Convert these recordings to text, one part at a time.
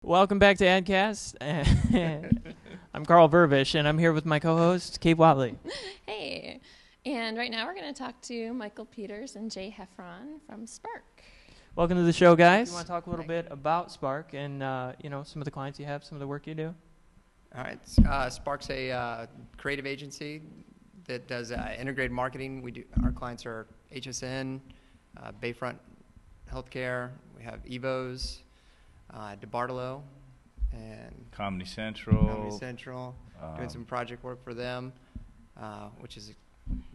Welcome back to AdCast. I'm Carl Vervisch, and I'm here with my co-host, Kate Whatley. Hey, and right now we're going to talk to Michael Peters and Jay Heffron from Spark. Welcome to the show, guys. You want to talk a little bit about Spark and some of the clients you have, some of the work you do? All right. Spark's a creative agency that does integrated marketing. Our clients are HSN, Bayfront Healthcare. We have Evo's, DeBartolo, and Comedy Central. Doing some project work for them, which is a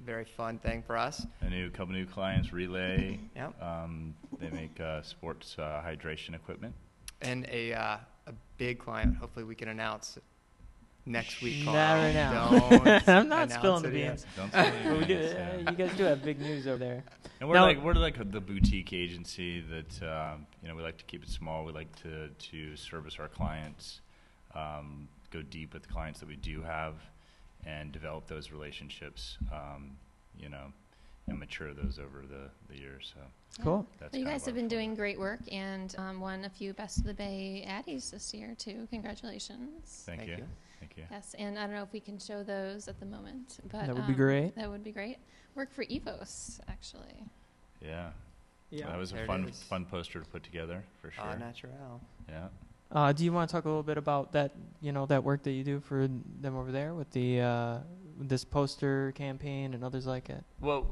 very fun thing for us. A couple new clients, Relay. Yep. They make sports hydration equipment. And a big client, hopefully we can announce next week. Never now. Don't I'm not spilling the beans. Don't spill the beans. You guys do have big news over there. And we're like the boutique agency that we like to keep it small. We like to service our clients, go deep with the clients that we do have, and develop those relationships. And mature those over the years. So cool. You guys have been doing great work and won a few Best of the Bay ADDYs this year too. Congratulations. Thank you. Yes, and I don't know if we can show those at the moment, but that would be great. That would be great. Work for Evos, actually. Yeah. Yeah. That was a fun poster to put together for sure. Natural. Yeah. Do you want to talk a little bit about that? That work that you do for them over there with the this poster campaign and others like it. Well,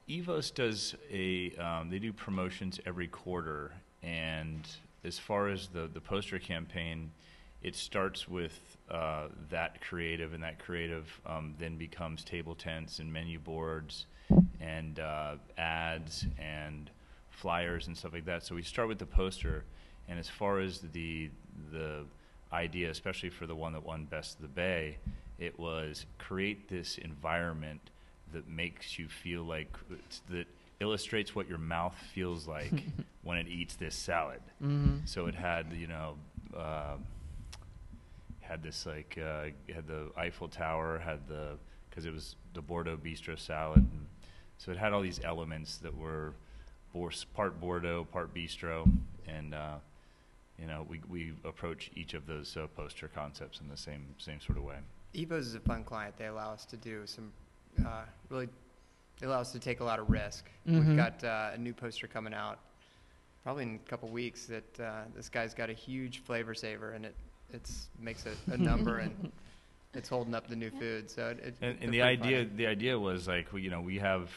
Evos does they do promotions every quarter, and as far as the poster campaign, it starts with that creative, and that creative then becomes table tents and menu boards and ads and flyers and stuff like that. So we start with the poster, and as far as the idea, especially for the one that won Best of the Bay, it was create this environment that makes you feel like, that illustrates what your mouth feels like when it eats this salad. Mm-hmm. So it had, had this had the Eiffel Tower, because it was the Bordeaux Bistro salad. And so it had all these elements that were part Bordeaux, part Bistro, and we approach each of those poster concepts in the same sort of way. Evo's is a fun client. They allow us to do some they allow us to take a lot of risk. Mm-hmm. We've got a new poster coming out probably in a couple weeks that this guy's got a huge flavor saver, and it makes a number, and it's holding up the new food. So the idea was like we have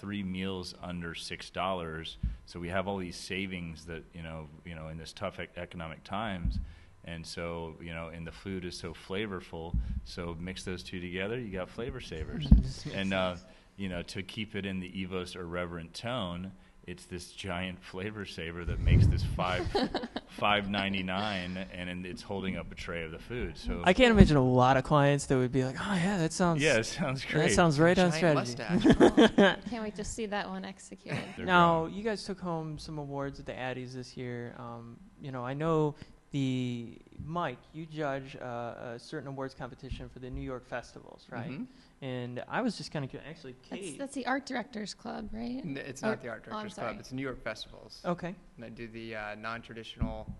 3 meals under $6, so we have all these savings that in this tough economic times. And so, and the food is so flavorful, so mix those two together, you got flavor savers. And, to keep it in the Evos irreverent tone, it's this giant flavor saver that makes this $5.99, and it's holding up a tray of the food. So I can't imagine a lot of clients that would be like, oh, yeah, that sounds... Yeah, it sounds great. That sounds right on strategy. Can't wait to see that one executed. Now, you guys took home some awards at the ADDYs this year. I know... Mike, you judge a certain awards competition for the New York festivals, right? Mm-hmm. And I was just kind of actually, Kate. That's the Art Directors Club, right? It's not the Art Directors Club. It's New York festivals. Okay. And I do the non-traditional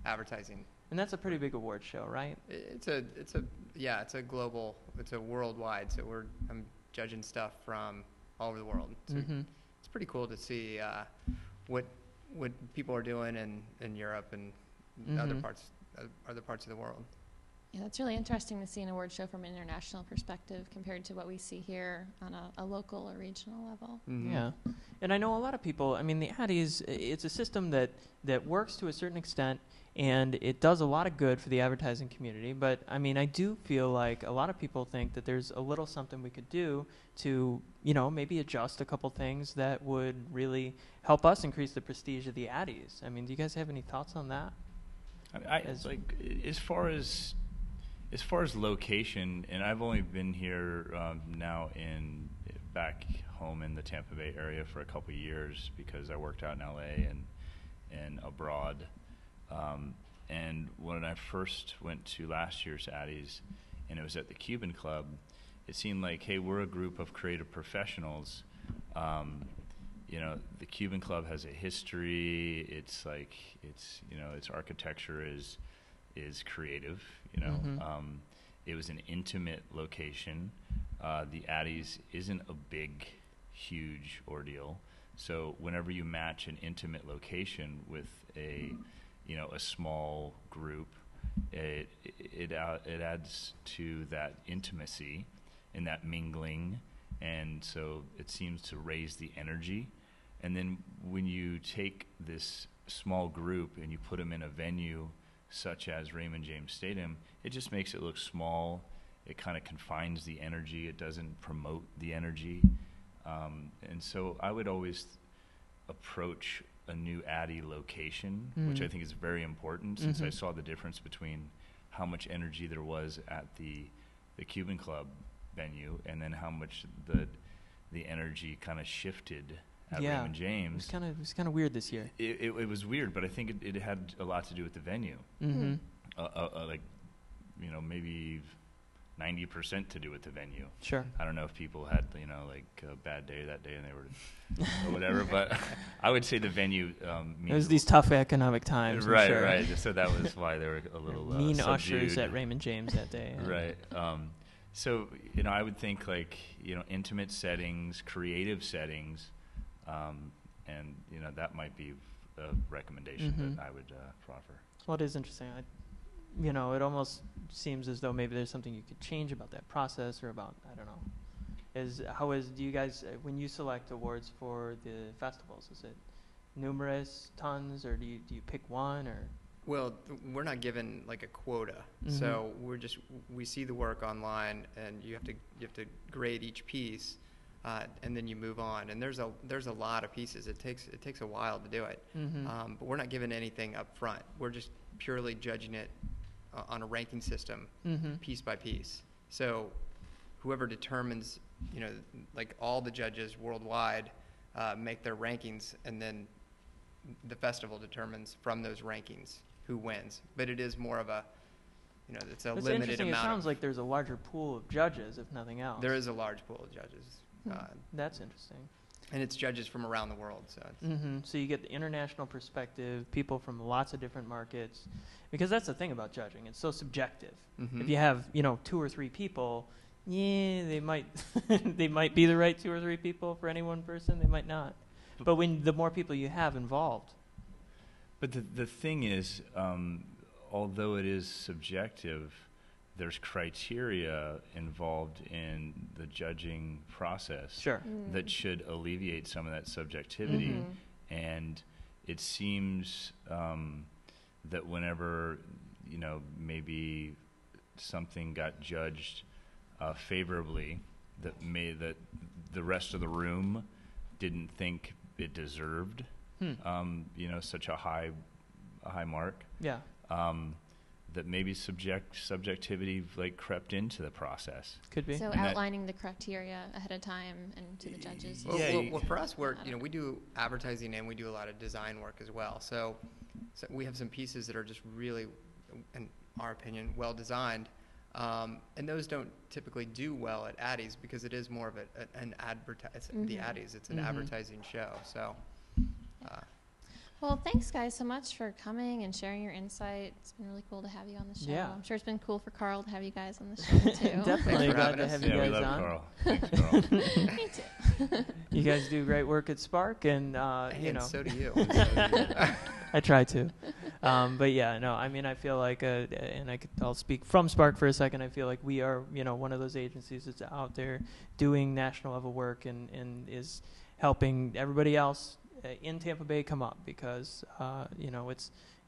advertising. And that's a pretty big award show, right? It's a global, it's a worldwide. So I'm judging stuff from all over the world. So it's pretty cool to see what people are doing in Europe and other parts of the world. Yeah, that's really interesting to see an award show from an international perspective compared to what we see here on a local or regional level. Mm-hmm. Yeah, and I know a lot of people. I mean, the ADDYs, it's a system that works to a certain extent, and it does a lot of good for the advertising community. But I mean, I do feel like a lot of people think that there's a little something we could do to, maybe adjust a couple things that would really help us increase the prestige of the ADDYs. I mean, do you guys have any thoughts on that? As far as location, and I've only been here now back home in the Tampa Bay area for a couple of years because I worked out in LA and abroad. And when I first went to last year's ADDYs, and it was at the Cuban Club, it seemed like, hey, we're a group of creative professionals. the Cuban Club has a history. It's like its architecture is creative. It was an intimate location. The ADDYs isn't a big, huge ordeal. So whenever you match an intimate location with a small group, it adds to that intimacy and that mingling, and so it seems to raise the energy. And then when you take this small group and you put them in a venue such as Raymond James Stadium, it just makes it look small. It kind of confines the energy. It doesn't promote the energy. And so I would always approach a new ADDY location, which I think is very important, since I saw the difference between how much energy there was at the Cuban Club venue and then how much the energy kind of shifted at Raymond James. It was kind of weird this year. It was weird, but I think it had a lot to do with the venue. Maybe 90% to do with the venue. Sure. I don't know if people had, a bad day that day and they were, or whatever, but I would say the venue means... It was these tough economic times. Right, sure. right. So that was why they were a little mean subdued. ushers at Raymond James that day. Right. So, I would think intimate settings, creative settings, and, that might be a recommendation that I would proffer. Well, it is interesting. It almost seems as though maybe there's something you could change about that process or about, I don't know. Do you guys, when you select awards for the festivals, is it numerous, tons, or do you pick one, or? Well, we're not given like a quota, so we see the work online, and you have to grade each piece, and then you move on. And there's a lot of pieces. It takes a while to do it, but we're not given anything up front. We're just purely judging it on a ranking system, piece by piece. So whoever determines, like all the judges worldwide make their rankings, and then the festival determines from those rankings who wins. But it is more of a, it's a limited amount. It sounds like there's a larger pool of judges, if nothing else. There is a large pool of judges. That's interesting. And it's judges from around the world. So it's So you get the international perspective, people from lots of different markets, because that's the thing about judging. It's so subjective. If you have, 2 or 3 people, they might they might be the right 2 or 3 people for any one person. They might not. But when the more people you have involved. But the thing is, although it is subjective, there's criteria involved in the judging process that should alleviate some of that subjectivity. And it seems that whenever, maybe something got judged favorably, that the rest of the room didn't think it deserved, such a high mark. Yeah. That maybe subjectivity crept into the process. Could be. So outlining the criteria ahead of time and to the judges. Well, for us, we do advertising and we do a lot of design work as well. So we have some pieces that are just really, in our opinion, well designed. And those don't typically do well at ADDYs because it is more of an the ADDYs. It's an advertising show. So. Well, thanks, guys, so much for coming and sharing your insight. It's been really cool to have you on the show. Yeah. I'm sure it's been cool for Carl to have you guys on the show, too. Definitely glad to have you guys we love on. Carl. Thanks, Carl. Me too. You guys do great work at Spark, and, so do you. I try to. But yeah, no, I feel like, and I'll speak from Spark for a second. I feel like we are, one of those agencies that's out there doing national level work and is helping everybody else in Tampa Bay come up, because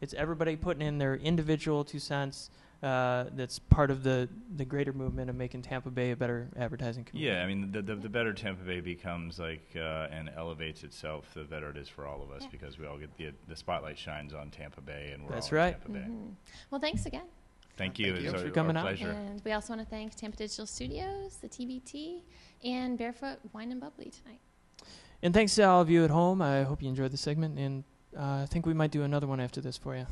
it's everybody putting in their individual 2 cents. That's part of the greater movement of making Tampa Bay a better advertising community. Yeah, the better Tampa Bay becomes and elevates itself, the better it is for all of us, because we all get the spotlight shines on Tampa Bay, and we're all in Tampa Bay. Well, thanks again. Thank you. Thanks for coming out. Pleasure. And we also want to thank Tampa Digital Studios, the TBT, and Barefoot Wine and Bubbly tonight. And thanks to all of you at home. I hope you enjoyed the segment, and I think we might do another one after this for you.